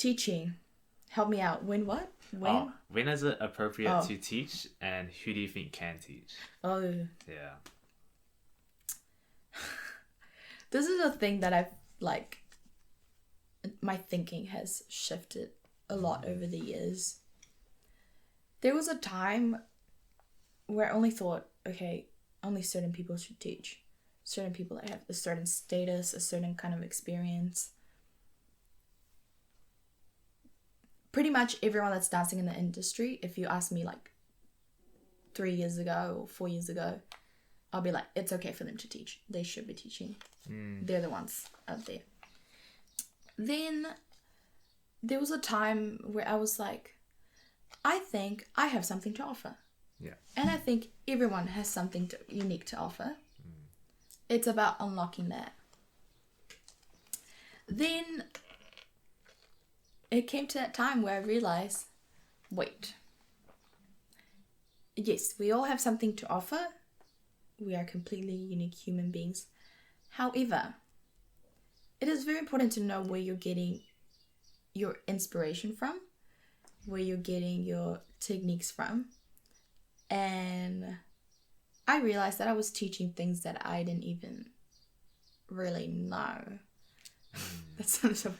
Teaching. Help me out. When what? When? Oh, when is it appropriate to teach, and who do you think can teach? Oh. Yeah. This is a thing that I've, like, my thinking has shifted a lot over the years. There was a time where I only thought, okay, only certain people should teach. Certain people that have a certain status, a certain kind of experience. Pretty much everyone that's dancing in the industry, if you ask me like 3 years ago or 4 years ago, I'll be like, it's okay for them to teach. They should be teaching. They're the ones out there. Then there was a time where I was like, I think I have something to offer. Yeah. And I think everyone has something unique to offer. It's about unlocking that. Then it came to that time where I realized, wait. Yes, we all have something to offer. We are completely unique human beings. However, it is very important to know where you're getting your inspiration from, where you're getting your techniques from. And I realized that I was teaching things that I didn't even really know. That sounds so...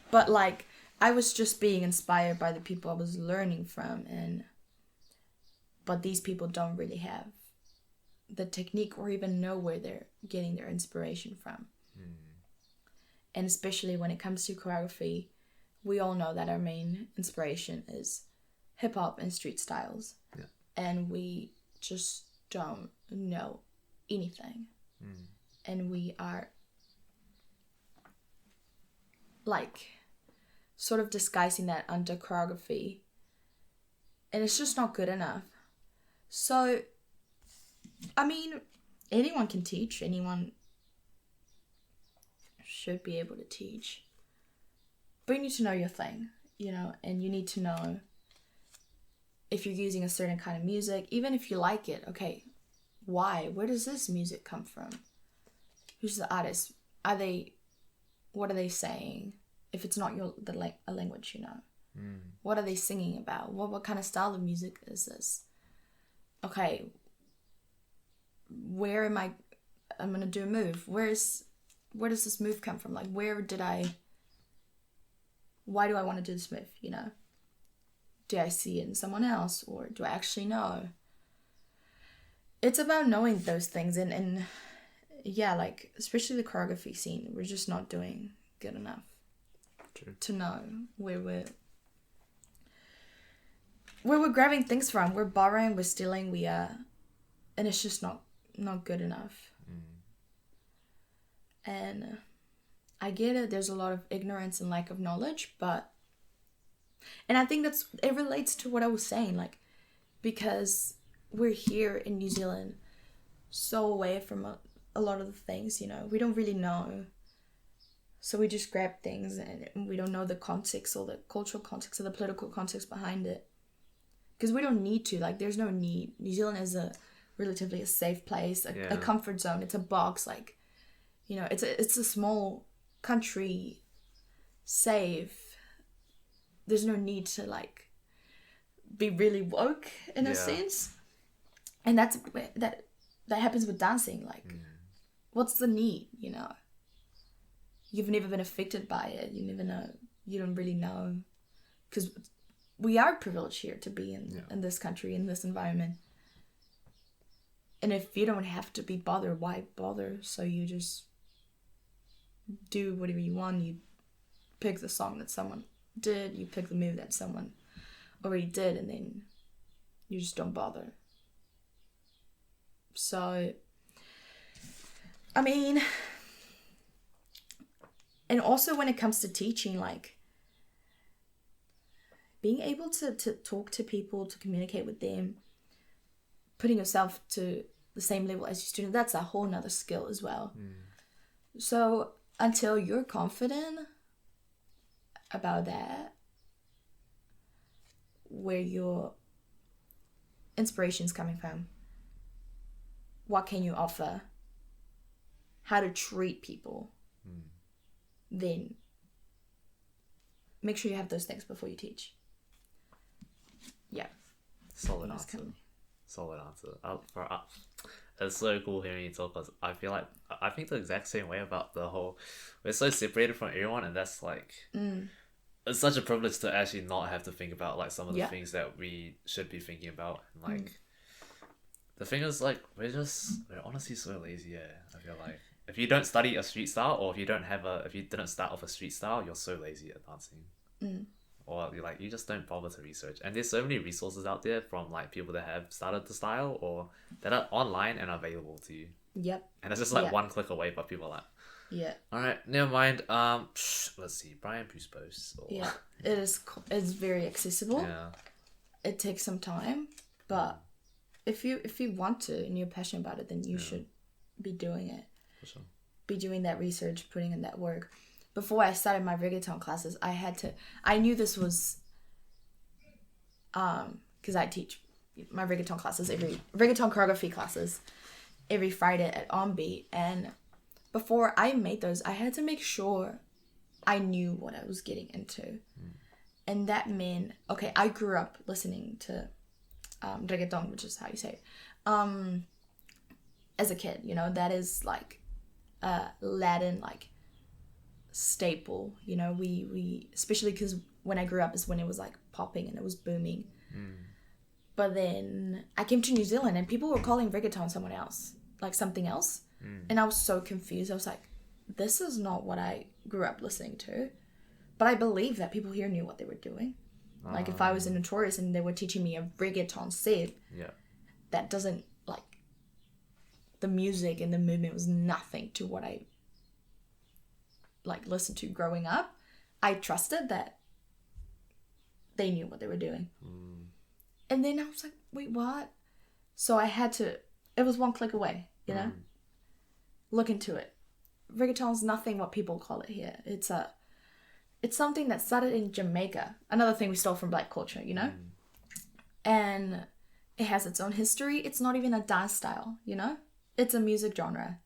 But like, I was just being inspired by the people I was learning from, but these people don't really have the technique or even know where they're getting their inspiration from. And especially when it comes to choreography, we all know that our main inspiration is hip-hop and street styles. Yeah. And we just don't know anything. And we are like sort of disguising that under choreography, and it's just not good enough. So I mean, anyone can teach, anyone should be able to teach, but you need to know your thing, and you need to know if you're using a certain kind of music, even if you like it. Okay, why? Where does this music come from? Who's the artist? What are they saying? If it's not a language, what are they singing about? What kind of style of music is this? Okay, where am I'm gonna do a move. Where does this move come from? Like, why do I want to do this move? Do I see it in someone else, or do I actually know? It's about knowing those things, and yeah, like, especially the choreography scene, we're just not doing good enough. True. To know where we're grabbing things from. We're borrowing, we're stealing, and it's just not good enough. And I get it, there's a lot of ignorance and lack of knowledge, and I think it relates to what I was saying, like, because we're here in New Zealand, so away from a lot of the things, we don't really know. So we just grab things, and we don't know the context or the cultural context or the political context behind it. Because we don't need to. Like, there's no need. New Zealand is relatively a safe place, a comfort zone. It's a box. Like, it's a small country, safe. There's no need to, like, be really woke in a sense. And that happens with dancing. Like, what's the need, You've never been affected by it. You never know. You don't really know. Because we are privileged here to be in this country, in this environment. And if you don't have to be bothered, why bother? So you just do whatever you want. You pick the song that someone did. You pick the move that someone already did. And then you just don't bother. So, I mean... And also when it comes to teaching, like, being able to talk to people, to communicate with them, putting yourself to the same level as your student, that's a whole nother skill as well. So until you're confident about that, where your inspiration's coming from, what can you offer, how to treat people, then make sure you have those things before you teach. Yeah. Solid answer. Solid answer. It's so cool hearing you talk, because I feel like I think the exact same way about the whole. We're so separated from everyone, and that's like. It's such a privilege to actually not have to think about like some of the things that we should be thinking about. And, like, the thing is, like, we're honestly so lazy. Yeah, I feel like if you don't study a street style, or if you didn't start off a street style, you're so lazy at dancing. Or you just don't bother to research. And there's so many resources out there from like people that have started the style or that are online and available to you. Yep. And it's just like one click away, but people are like, yeah. All right, never mind. Let's see, Brian Puspos. Yeah, it's very accessible. Yeah. It takes some time, but if you want to and you're passionate about it, then you should be doing it. For sure. Be doing that research, putting in that work. Before I started my reggaeton classes, I knew this was, because I teach my reggaeton choreography classes every Friday at On Beat, and before I made those, I had to make sure I knew what I was getting into. And that meant, okay, I grew up listening to reggaeton, which is how you say it, as a kid, you know, that is like Latin, like, staple, you know, we especially because when I grew up is when it was like popping and it was booming. But then I came to New Zealand and people were calling reggaeton something else. And I was so confused. I was like, this is not what I grew up listening to. But I believe that people here knew what they were doing. Like, if I was in Notorious and they were teaching me a reggaeton set, that doesn't, like, the music and the movement was nothing to what I, like, listened to growing up. I trusted that they knew what they were doing. And then I was like, wait, what? So I had to, it was one click away, you know? Look into it. Reggaeton's nothing what people call it here. It's something that started in Jamaica. Another thing we stole from black culture, you know? And it has its own history. It's not even a dance style, you know? It's a music genre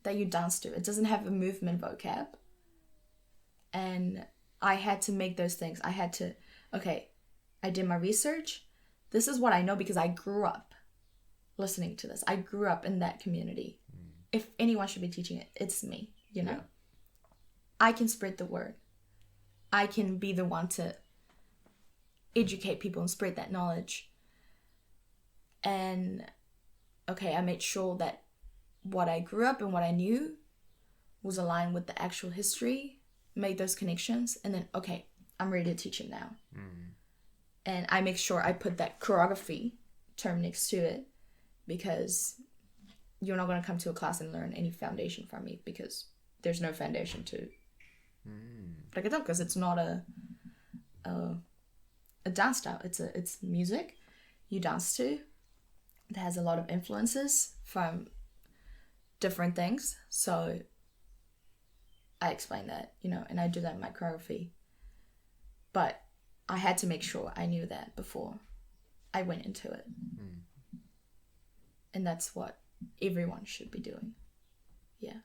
that you dance to. It doesn't have a movement vocab. And I had to make those things. I did my research. This is what I know because I grew up listening to this. I grew up in that community. If anyone should be teaching it, it's me, you know? I can spread the word. I can be the one to educate people and spread that knowledge. And, I made sure that what I grew up and what I knew was aligned with the actual history, made those connections, and then, I'm ready to teach it now. And I make sure I put that choreography term next to it, because you're not going to come to a class and learn any foundation from me, because there's no foundation to reggaeton, because it's not a dance style. It's music you dance to. It has a lot of influences from different things. So I explain that, you know, and I do that in my choreography. But I had to make sure I knew that before I went into it. And that's what everyone should be doing. Yeah.